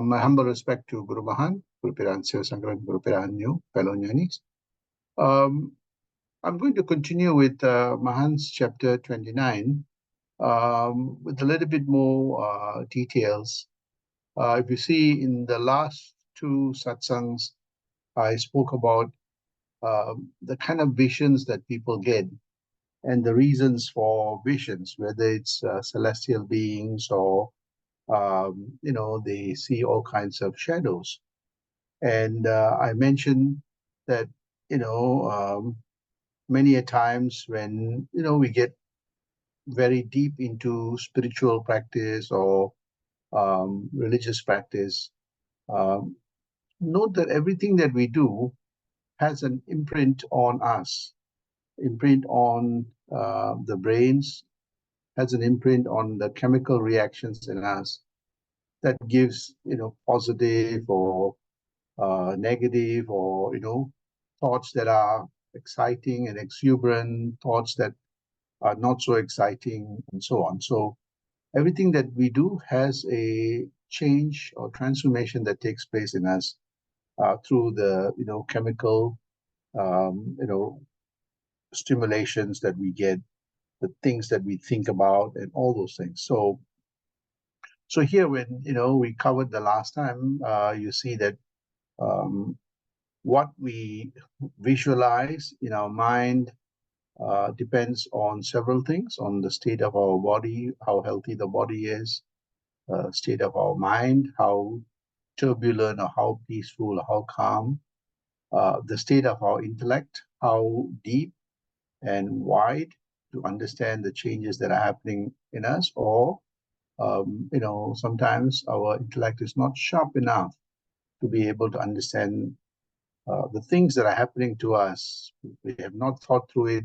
My humble respect to Guru Mahan, Guru Piran Sivasankaran, Guru Piranyu, fellow Jnanis. I'm going to continue with Mahan's chapter 29 with a little bit more details. If you see in the last two satsangs, I spoke about the kind of visions that people get and the reasons for visions, whether it's celestial beings or they see all kinds of shadows. And I mentioned that, many a times when, we get very deep into spiritual practice or religious practice, um, note that everything that we do has an imprint on us, imprint on the brains, has an imprint on the chemical reactions in us that gives, positive or negative or, thoughts that are exciting and exuberant, thoughts that are not so exciting, and so on. So everything that we do has a change or transformation that takes place in us through the, chemical, stimulations that we get, the things that we think about, and all those things. So here, when we covered the last time, you see that what we visualize in our mind depends on several things: on the state of our body, how healthy the body is, state of our mind, how turbulent or how peaceful or how calm, the state of our intellect, how deep and wide to understand the changes that are happening in us, or sometimes our intellect is not sharp enough to be able to understand the things that are happening to us. We have not thought through it.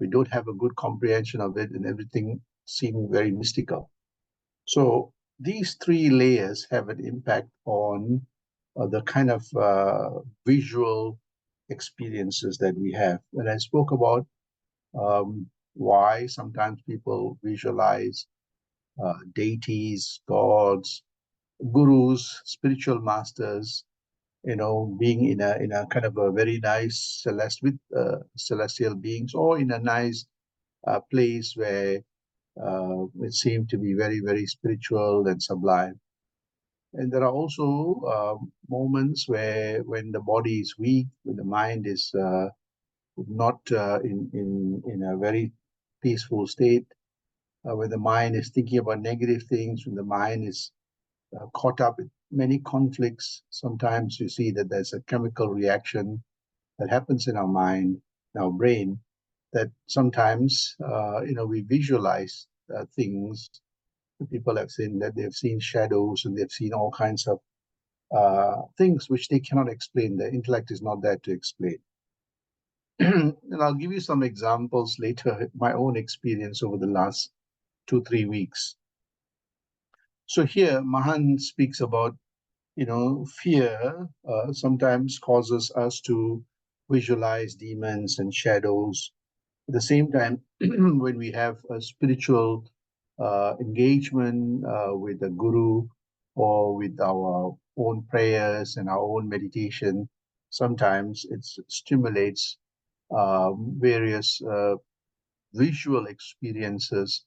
We don't have a good comprehension of it, and everything seems very mystical. So these three layers have an impact on the kind of visual experiences that we have. When I spoke about why sometimes people visualize deities, gods, gurus, spiritual masters, being in a kind of a very nice celestial beings, or in a nice place where it seemed to be very, very spiritual and sublime. And there are also moments where, when the body is weak, when the mind is not in a very peaceful state, when the mind is thinking about negative things, when the mind is caught up with many conflicts, sometimes you see that there's a chemical reaction that happens in our mind, in our brain, that sometimes we visualize things. People have seen that they've seen shadows and they've seen all kinds of things which they cannot explain. The intellect is not there to explain. And I'll give you some examples later, my own experience over the last 2-3 weeks. So here, Mahan speaks about, fear sometimes causes us to visualize demons and shadows. At the same time, when we have a spiritual engagement with the guru or with our own prayers and our own meditation, sometimes it stimulates various visual experiences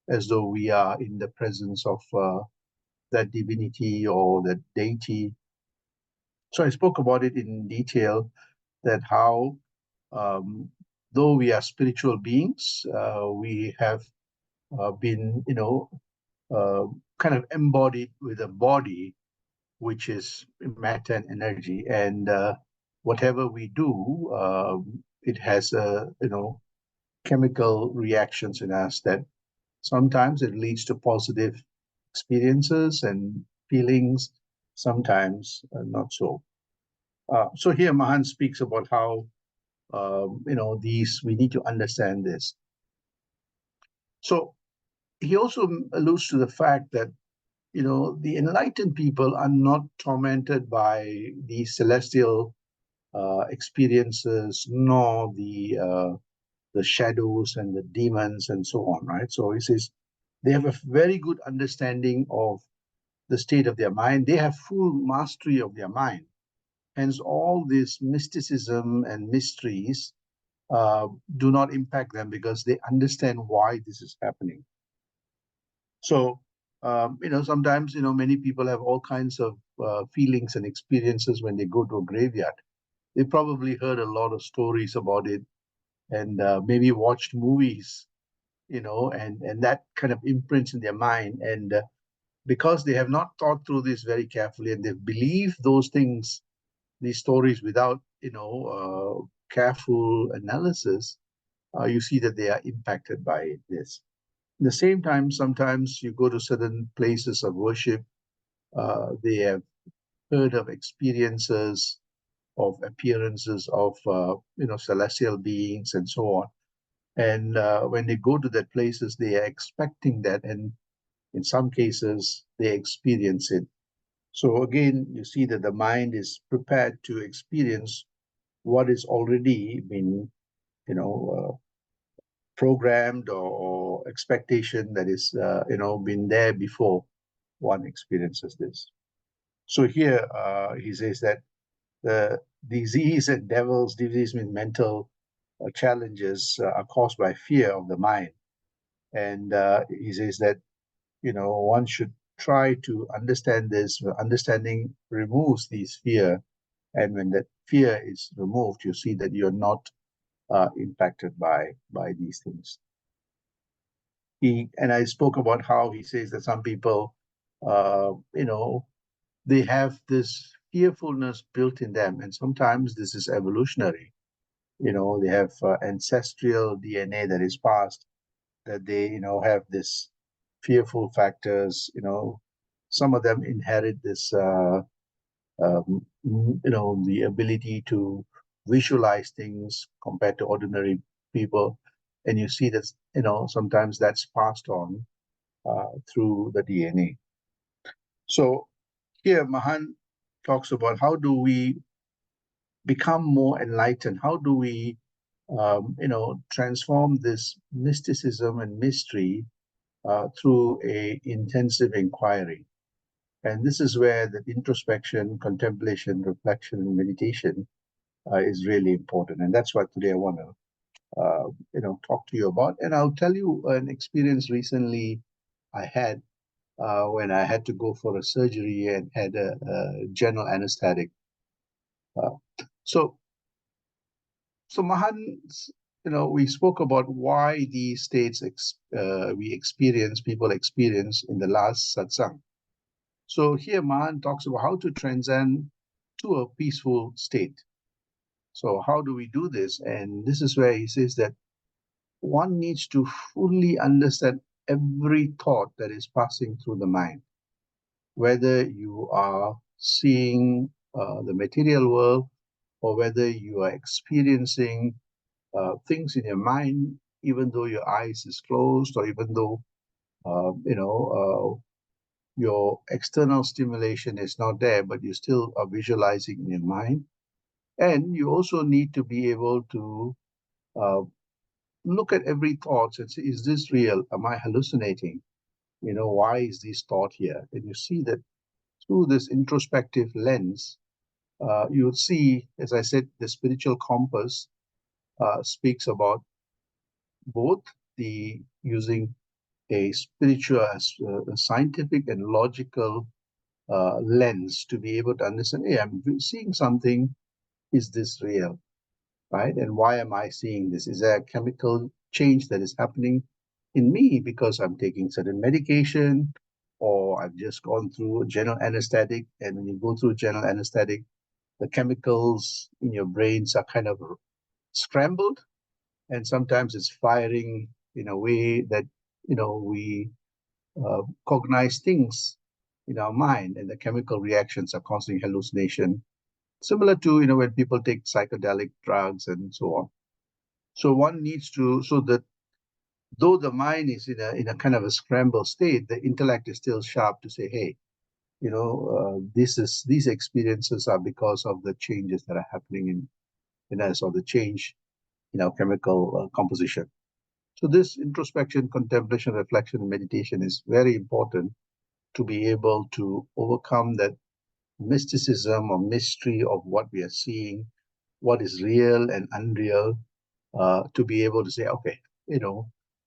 as though we are in the presence of that divinity or that deity. So I spoke about it in detail, that how though we are spiritual beings, we have been, kind of embodied with a body which is matter and energy, and whatever we do, it has chemical reactions in us that sometimes it leads to positive experiences and feelings, sometimes not so. So here Mahan speaks about how these, we need to understand this. So he also alludes to the fact that the enlightened people are not tormented by the celestial experiences, nor the shadows and the demons and so on, right? So he says they have a very good understanding of the state of their mind. They have full mastery of their mind. Hence, all this mysticism and mysteries do not impact them because they understand why this is happening. So, sometimes, many people have all kinds of feelings and experiences when they go to a graveyard. They probably heard a lot of stories about it and maybe watched movies, and that kind of imprints in their mind. And because they have not thought through this very carefully and they've believed those things, these stories without, careful analysis, you see that they are impacted by this. At the same time, sometimes you go to certain places of worship, they have heard of experiences, of appearances of, celestial beings and so on. And when they go to that places, they are expecting that, and in some cases, they experience it. So again, you see that the mind is prepared to experience what is already been, programmed or expectation that is, been there before one experiences this. So here he says that the disease and disease means mental challenges are caused by fear of the mind. And he says that, one should try to understand this. Understanding removes these fear. And when that fear is removed, you see that you're not impacted by these things. And I spoke about how he says that some people, they have this fearfulness built in them, and sometimes this is evolutionary. They have ancestral DNA that is passed, that they, have this fearful factors. Some of them inherit this, the ability to visualize things compared to ordinary people. And you see that, sometimes that's passed on through the DNA. So here Mahan talks about how do we become more enlightened? How do we, transform this mysticism and mystery through a intensive inquiry? And this is where the introspection, contemplation, reflection, and meditation is really important. And that's what today I want to, talk to you about. And I'll tell you an experience recently I had when I had to go for a surgery and had a general anesthetic. So Mahan, we spoke about why these states people experience in the last satsang. So here Mahan talks about how to transcend to a peaceful state. So how do we do this? And this is where he says that one needs to fully understand every thought that is passing through the mind, whether you are seeing the material world or whether you are experiencing things in your mind, even though your eyes is closed, or even though your external stimulation is not there, but you still are visualizing in your mind. And you also need to be able to look at every thought and say, is this real? Am I hallucinating? Why is this thought here? And you see that through this introspective lens, you would see, as I said, the spiritual compass speaks about both the using a spiritual, a scientific and logical lens to be able to understand, hey, I'm seeing something. Is this real? Right? And why am I seeing this? Is there a chemical change that is happening in me because I'm taking certain medication, or I've just gone through a general anesthetic? And when you go through general anesthetic, the chemicals in your brains are kind of scrambled, and sometimes it's firing in a way that we cognize things in our mind, and the chemical reactions are causing hallucination, similar to when people take psychedelic drugs and so on. So one needs to, so that though the mind is in a kind of a scrambled state, the intellect is still sharp to say, hey, these experiences are because of the changes that are happening in us, or the change in our chemical composition. So this introspection, contemplation, reflection, and meditation is very important to be able to overcome that mysticism or mystery of what we are seeing, what is real and unreal, to be able to say, okay,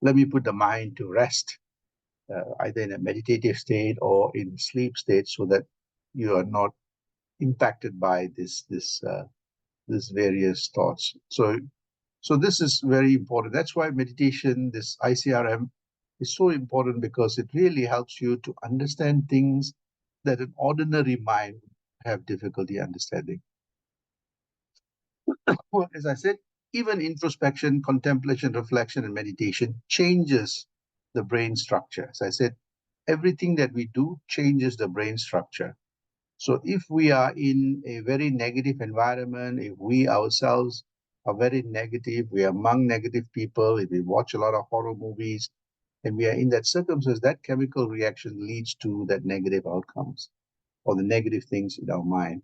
let me put the mind to rest, either in a meditative state or in sleep state, so that you are not impacted by this various thoughts. So this is very important. That's why meditation, this ICRM, is so important, because it really helps you to understand things that an ordinary mind have difficulty understanding. Well, as I said, even introspection, contemplation, reflection, and meditation changes the brain structure. As I said, everything that we do changes the brain structure. So if we are in a very negative environment, if we ourselves are very negative, we are among negative people, if we watch a lot of horror movies, and we are in that circumstance, that chemical reaction leads to that negative outcomes or the negative things in our mind.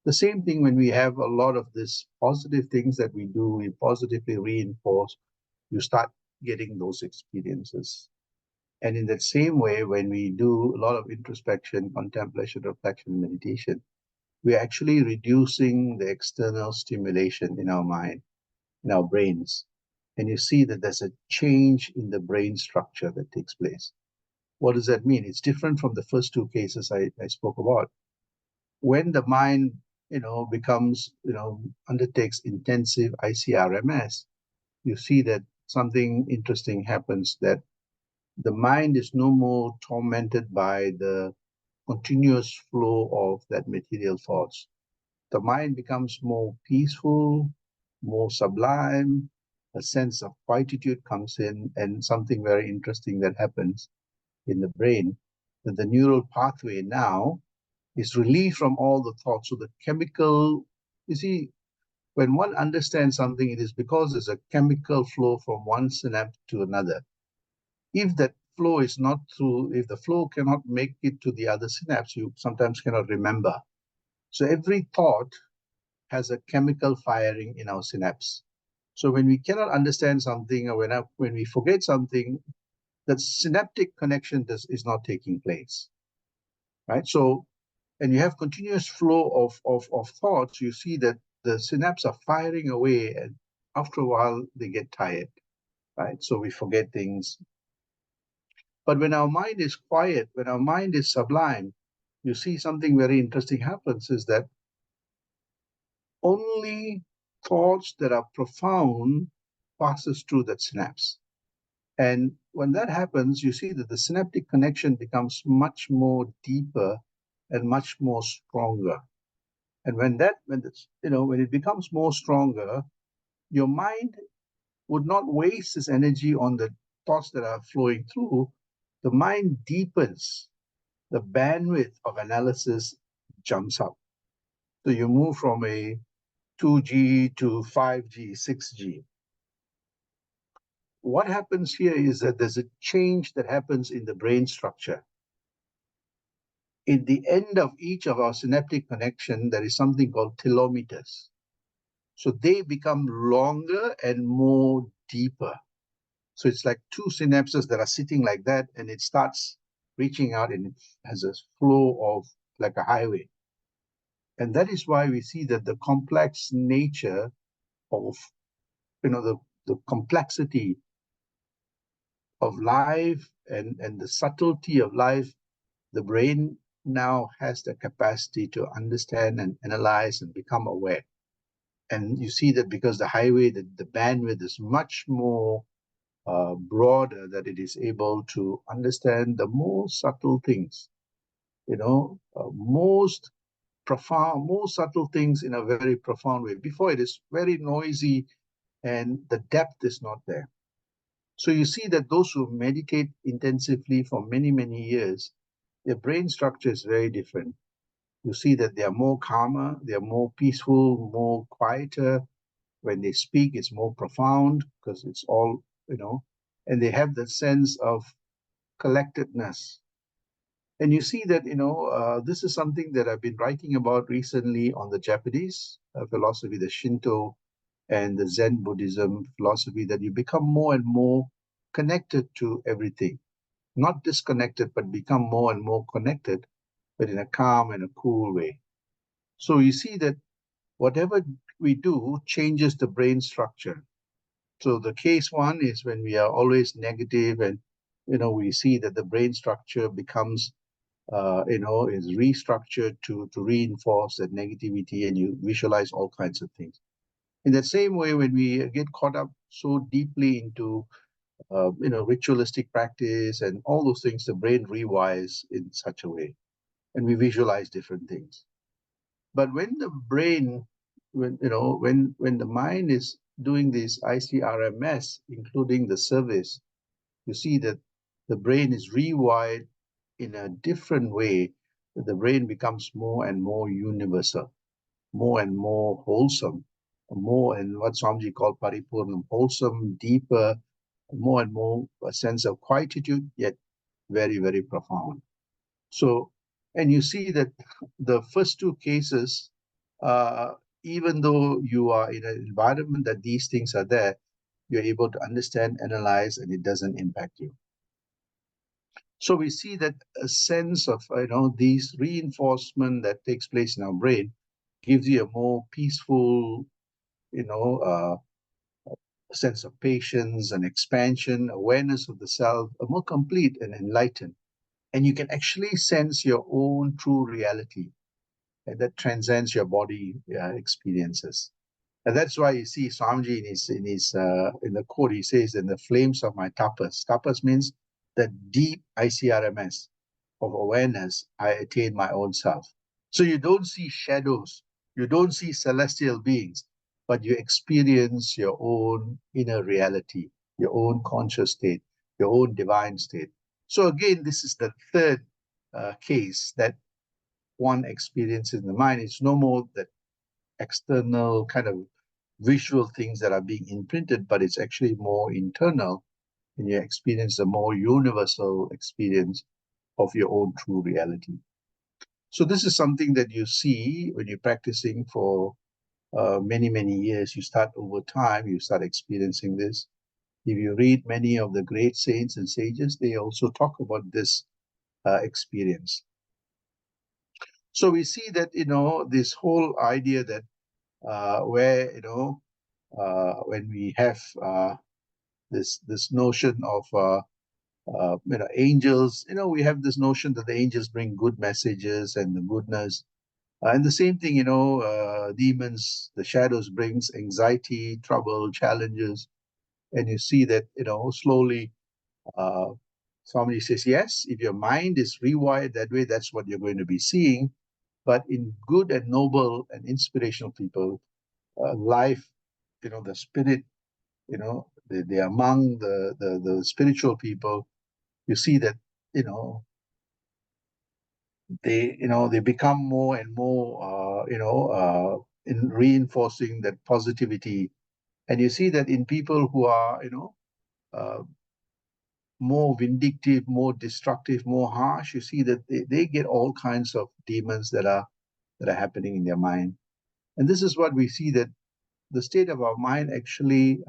The same thing when we have a lot of this positive things that we do, we positively reinforce, you start getting those experiences. And in that same way, when we do a lot of introspection, contemplation, reflection, meditation, we're actually reducing the external stimulation in our mind, in our brains. And you see that there's a change in the brain structure that takes place. What does that mean? It's different from the first two cases I spoke about. When the mind, becomes, undertakes intensive ICRMS, you see that something interesting happens, that the mind is no more tormented by the continuous flow of that material thoughts. The mind becomes more peaceful, more sublime, a sense of quietude comes in, and something very interesting that happens in the brain, that the neural pathway now is relieved from all the thoughts. So the chemical, you see, when one understands something, it is because there's a chemical flow from one synapse to another. If that flow is not through, if the flow cannot make it to the other synapse, you sometimes cannot remember. So every thought has a chemical firing in our synapse. So when we cannot understand something, or when we forget something, that synaptic connection is not taking place, right? So, and you have continuous flow of thoughts, you see that the synapses are firing away, and after a while they get tired, right? So we forget things. But when our mind is quiet, when our mind is sublime, you see something very interesting happens, is that only thoughts that are profound passes through that synapse. And when that happens, you see that the synaptic connection becomes much more deeper and much more stronger. And when it becomes more stronger, your mind would not waste its energy on the thoughts that are flowing through. The mind deepens, the bandwidth of analysis jumps up. So you move from a 2G to 5G, 6G. What happens here is that there's a change that happens in the brain structure. In the end of each of our synaptic connection, there is something called telomeres. So they become longer and more deeper. So it's like two synapses that are sitting like that, and it starts reaching out, and it has a flow of like a highway. And that is why we see that the complex nature of, the complexity of life and the subtlety of life, the brain now has the capacity to understand and analyze and become aware. And you see that because the highway, the bandwidth is much more broader, that it is able to understand the most subtle things, most profound, most subtle things in a very profound way. Before, it is very noisy and the depth is not there. So you see that those who meditate intensively for many, many years, their brain structure is very different. You see that they are more calmer, they are more peaceful, more quieter. When they speak, it's more profound because it's all, and they have that sense of collectedness. And you see that, this is something that I've been writing about recently on the Japanese philosophy, the Shinto and the Zen Buddhism philosophy, that you become more and more connected to everything. not disconnected, but become more and more connected, but in a calm and a cool way. So you see that whatever we do changes the brain structure. So the case one is when we are always negative and, we see that the brain structure becomes, is restructured to reinforce that negativity, and you visualize all kinds of things. In the same way, when we get caught up so deeply into, ritualistic practice and all those things, the brain rewires in such a way, and we visualize different things. But when the brain, when the mind is doing this ICRMS, including the service, you see that the brain is rewired in a different way. The brain becomes more and more universal, more and more wholesome, more in what Swamiji called paripurnam, wholesome, deeper, more and more a sense of quietude, yet very, very profound. So, and you see that the first two cases, even though you are in an environment that these things are there, you're able to understand, analyze, and it doesn't impact you. So we see that a sense of, these reinforcement that takes place in our brain gives you a more peaceful, sense of patience and expansion, awareness of the self, a more complete and enlightened. And you can actually sense your own true reality that transcends your body experiences. And that's why you see Swamiji in the quote, he says, "In the flames of my tapas." Tapas means the deep ICRMS of awareness, I attain my own self. So you don't see shadows, you don't see celestial beings, but you experience your own inner reality, your own conscious state, your own divine state. So again, this is the third case that one experiences in the mind. It's no more that external kind of visual things that are being imprinted, but it's actually more internal, and you experience a more universal experience of your own true reality. So this is something that you see when you're practicing for many, many years. You start over time, you start experiencing this. If you read many of the great saints and sages, they also talk about this experience. So we see that, this whole idea that where, when we have this notion of angels, we have this notion that the angels bring good messages and the goodness. And the same thing, demons, the shadows brings anxiety, trouble, challenges. And you see that, slowly, somebody says, yes, if your mind is rewired that way, that's what you're going to be seeing. But in good and noble and inspirational people, life, the spirit, they among the spiritual people, you see that, they become more and more, in reinforcing that positivity. And you see that in people who are, uh, more vindictive, more destructive, more harsh, you see that they get all kinds of demons that are happening in their mind. And this is what we see, that the state of our mind actually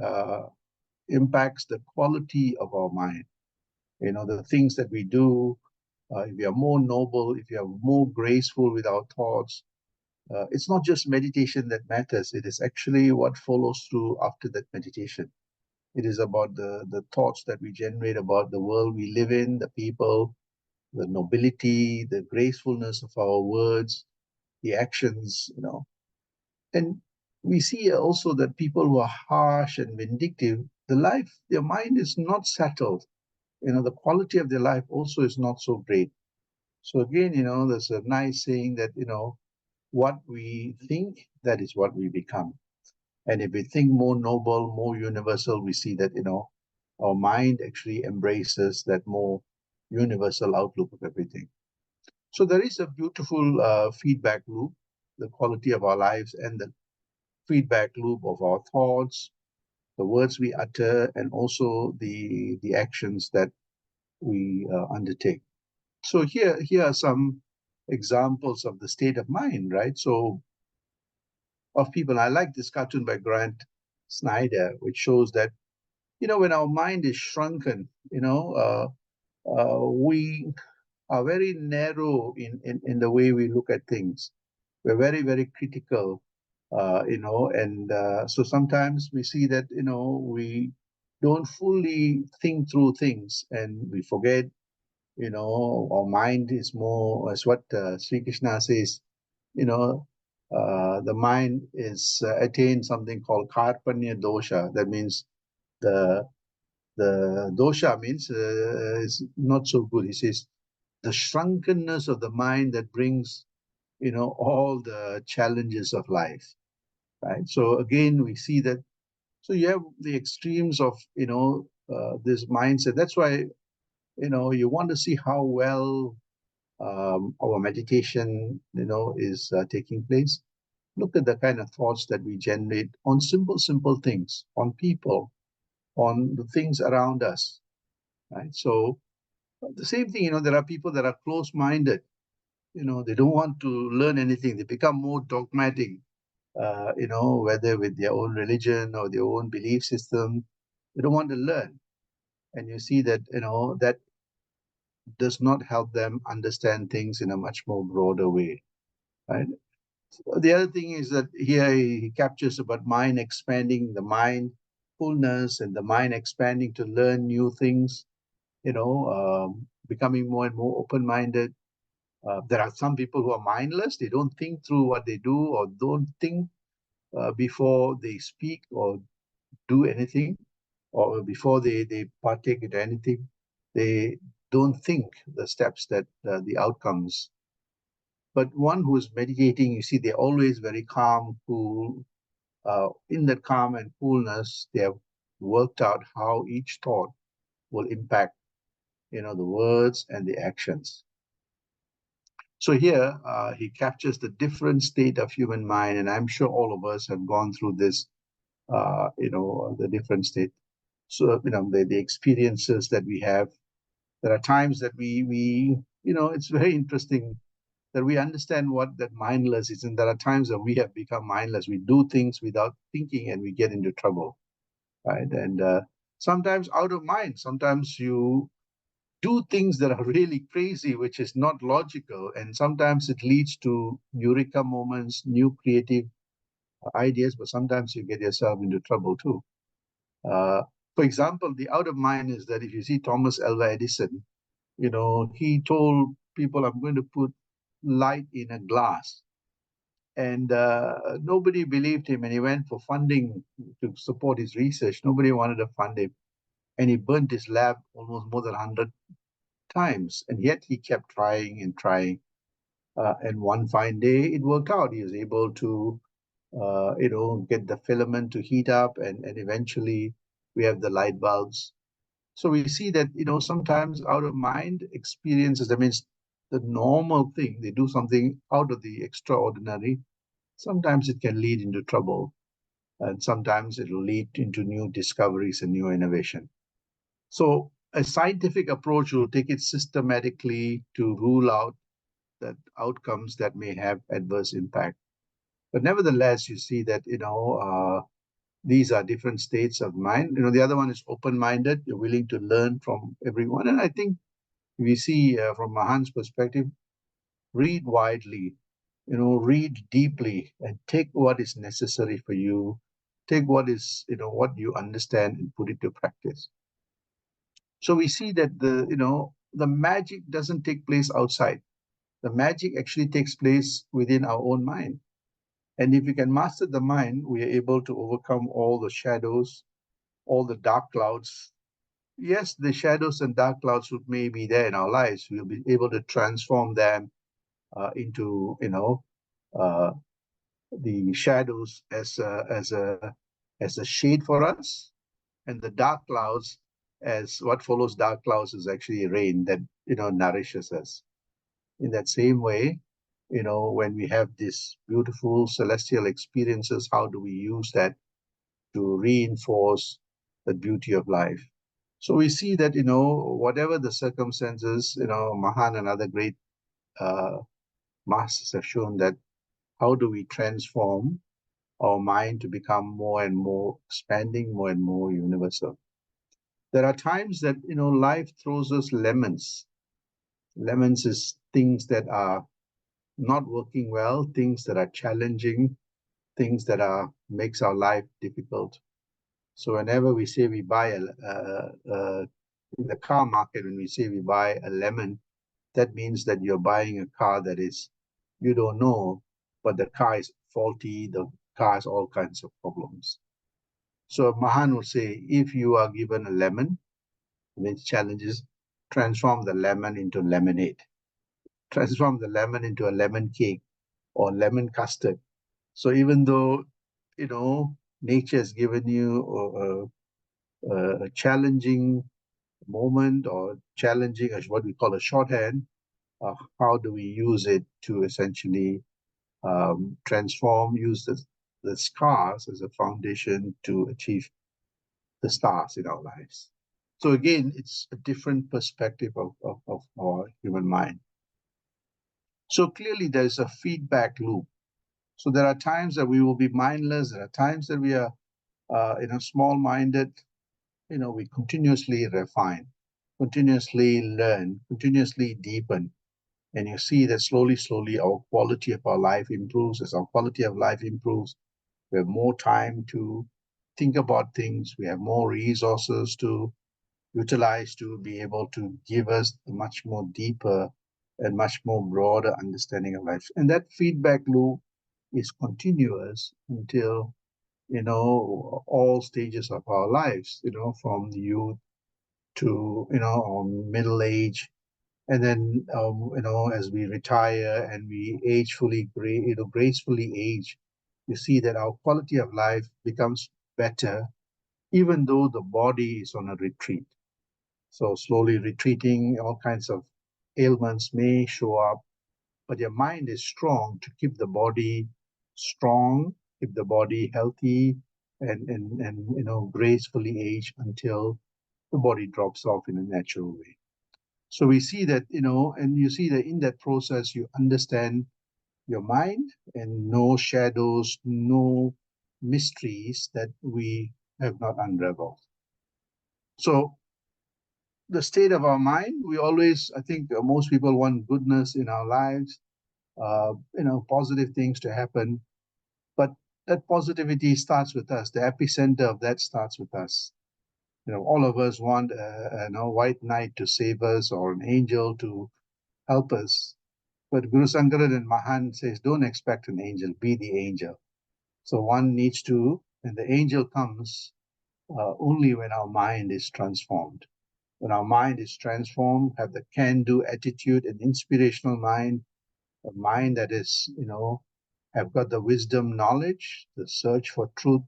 impacts the quality of our mind. The things that we do, if we are more noble, if we are more graceful with our thoughts, it's not just meditation that matters. It is actually what follows through after that meditation. It is about the thoughts that we generate about the world we live in, the people, the nobility, the gracefulness of our words, the actions, And we see also that people who are harsh and vindictive, their mind is not settled. The quality of their life also is not so great. So again, there's a nice saying that, what we think, that is what we become. And if we think more noble, more universal, we see that, our mind actually embraces that more universal outlook of everything. So there is a beautiful feedback loop, the quality of our lives and the feedback loop of our thoughts, the words we utter, and also the actions that we undertake. So here are some examples of the state of mind, right? So of people, I like this cartoon by Grant Snyder, which shows that, when our mind is shrunken, we are very narrow in the way we look at things. We're very, very critical, and so sometimes we see that, we don't fully think through things and we forget, our mind is more, as what Sri Krishna says, the mind is attained something called karpanya dosha. That means the dosha means is not so good. He says the shrunkenness of the mind that brings, all the challenges of life, right? So again, we see that. So you have the extremes of, this mindset. That's why, you want to see how well our meditation, is taking place. Look at the kind of thoughts that we generate on simple things, on people, on the things around us, right? So the same thing, there are people that are close-minded. They don't want to learn anything. They become more dogmatic, whether with their own religion or their own belief system. They don't want to learn. And you see that, that does not help them understand things in a much more broader way, right? The other thing is that here he captures about mind expanding, the mindfulness and the mind expanding to learn new things, becoming more and more open-minded. There are some people who are mindless. They don't think through what they do or don't think before they speak or do anything, or before they partake in anything. They don't think the steps that the outcomes. But one who's meditating, you see, they're always very calm, cool. In that calm and coolness, they have worked out how each thought will impact, the words and the actions. So here he captures the different state of human mind, and I'm sure all of us have gone through this, the different state. So the experiences that we have. There are times that we it's very interesting that we understand what that mindless is, and there are times that we have become mindless. We do things without thinking, and we get into trouble, right? And sometimes out of mind. Sometimes you do things that are really crazy, which is not logical. And sometimes it leads to eureka moments, new creative ideas, but sometimes you get yourself into trouble too. For example, the out of mind is that if you see Thomas Alva Edison, he told people, I'm going to put light in a glass. And nobody believed him. And he went for funding to support his research. Nobody wanted to fund him. And he burnt his lab almost more than 100 times, and yet he kept trying and trying. And one fine day, it worked out. He was able to, get the filament to heat up, and eventually we have the light bulbs. So we see that, sometimes out of mind experiences, that means the normal thing, they do something out of the extraordinary. Sometimes it can lead into trouble, and sometimes it will lead into new discoveries and new innovation. So a scientific approach will take it systematically to rule out that outcomes that may have adverse impact. But nevertheless, you see that, these are different states of mind. The other one is open-minded. You're willing to learn from everyone. And I think we see from Mahan's perspective, read widely, read deeply and take what is necessary for you. Take what is, what you understand and put it to practice. So we see that the magic doesn't take place outside. The magic actually takes place within our own mind. And if we can master the mind, we are able to overcome all the shadows, all the dark clouds. Yes, the shadows and dark clouds may be there in our lives. We'll be able to transform them into, uh, the shadows as a shade for us, and the dark clouds as what follows dark clouds is actually rain that nourishes us. In that same way, when we have these beautiful celestial experiences, how do we use that to reinforce the beauty of life? So we see that, whatever the circumstances, Mahan and other great uh, masters have shown that how do we transform our mind to become more and more expanding, more and more universal. There are times that, life throws us lemons. Lemons is things that are not working well, things that are challenging, things that are makes our life difficult. So whenever we say we buy in the car market, when we say we buy a lemon, that means that you're buying a car that is, you don't know, but the car is faulty, the car has all kinds of problems. So Mahan would say, if you are given a lemon, the challenge is transform the lemon into lemonade, transform the lemon into a lemon cake or lemon custard. So even though, nature has given you a challenging moment or challenging, what we call a shorthand, how do we use it to essentially use the scars as a foundation to achieve the stars in our lives. So again, it's a different perspective of our human mind. So clearly there's a feedback loop. So there are times that we will be mindless. There are times that we are, small-minded. We continuously refine, continuously learn, continuously deepen. And you see that slowly, slowly, our quality of our life improves. As our quality of life improves, we have more time to think about things. We have more resources to utilize to be able to give us a much more deeper and much more broader understanding of life. And that feedback loop is continuous until, all stages of our lives, from youth to, middle age. And then, as we retire and we gracefully age, you see that our quality of life becomes better, even though the body is on a retreat. So slowly retreating, all kinds of ailments may show up, but your mind is strong to keep the body strong, keep the body healthy, and gracefully age until the body drops off in a natural way. So we see that, and you see that in that process, you understand your mind and no shadows, no mysteries that we have not unraveled. So the state of our mind, we always, I think most people want goodness in our lives, positive things to happen. But that positivity starts with us. The epicenter of that starts with us. All of us want a white knight to save us or an angel to help us. But Guru Sankaran and Mahan says, don't expect an angel, be the angel. So one needs to, and the angel comes only when our mind is transformed. When our mind is transformed, have the can-do attitude, an inspirational mind, a mind that is, have got the wisdom, knowledge, the search for truth,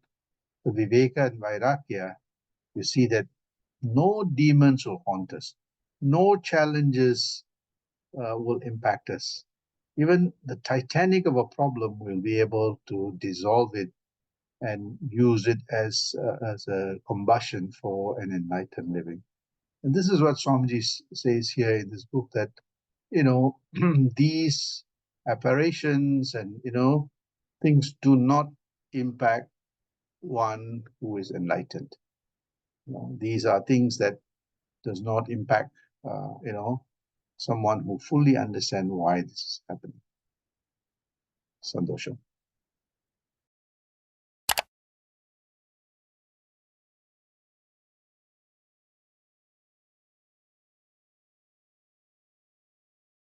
the viveka and vairagya, you see that no demons will haunt us. No challenges will impact us. Even the Titanic of a problem will be able to dissolve it and use it as a combustion for an enlightened living. And this is what Swamiji says here in this book, that, these apparitions and, things do not impact one who is enlightened. These are things that does not impact, someone who fully understands why this is happening. Santosha.